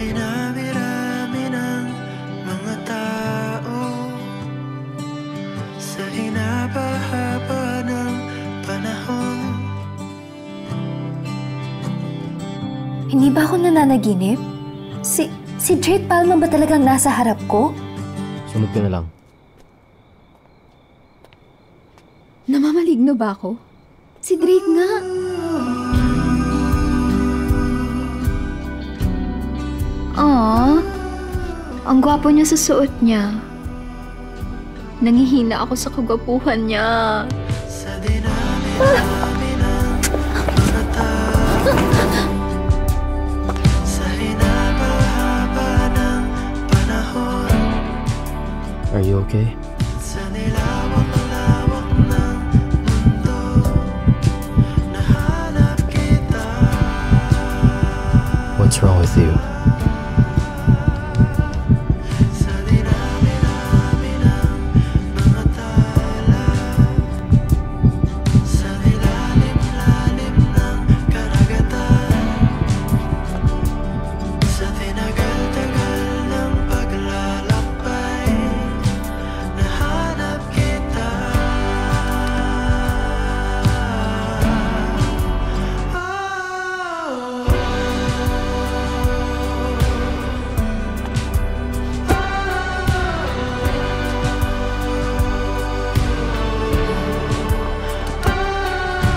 dinami-rami ng mga tao, sa hinaba-haba ng panahon. Hindi ba ako nananaginip? Si Drake Palma ba talagang nasa harap ko? Sunod ka na lang. Namamaligno ba ako? Si Drake nga! Aww, ang gwapo niya sa suot niya. Nangihina ako sa kagwapuhan niya. Sa dinami-rami ng mga tao, sa hinaba-haba ng panahon. Are you okay? Sa nilawak-lawak ng mundo, nahanap kita. What's wrong with you? Sa dinami-rami ng mga tala, sa nilalim-lalim ng karagatan, sa tinagal-tagal ng paglalakbay, nahanap kita.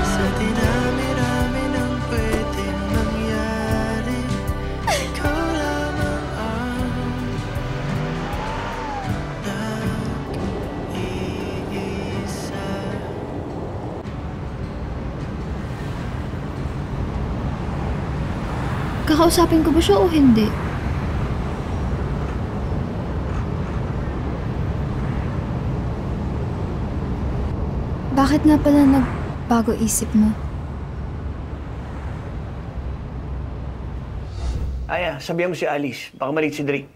Sa dinami-rami ng pwedeng mangyari, ikaw lamang ang nag-iisa. Kakausapin ko ba siya o hindi? Bakit nga pala nagbago isip mo? Aya, sabihan mo si Alice. Baka malit si Drake.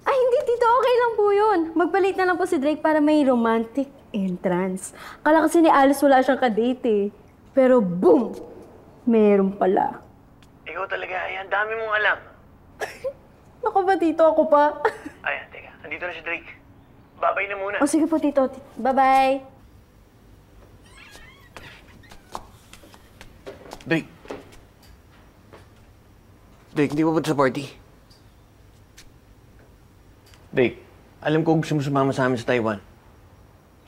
Ay, hindi, Tito. Okay lang po yun. Magpalit na lang po si Drake para may romantic entrance. Akala kasi ni Alice wala siyang kadate eh. Pero boom! Meron pala. Ikaw talaga, Aya. Ang dami mong alam. Naku ba, Tito? Ako pa? Aya, teka. Andito na si Drake. Babay na muna. O sige po, Tito. Bye-bye. Drake. Drake, hindi mo punta sa party? Drake, alam ko gusto mo sumama sa amin sa Taiwan.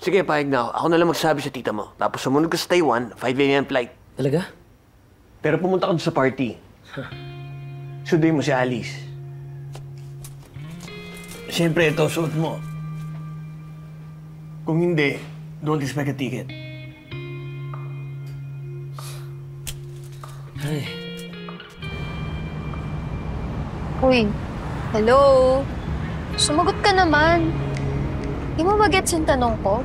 Sige, pahig na ako. Ako na lang magsabi sa tita mo. Tapos sumunod ka sa Taiwan, 5 a.m. flight. Talaga? Pero pumunta ka doon sa party. Sunduin mo si Alice. Siyempre, ito, suot mo. Kung hindi, don't expect a ticket. Ay. Uy, hello? Sumagot ka naman. Di mo ba gets yung tanong ko?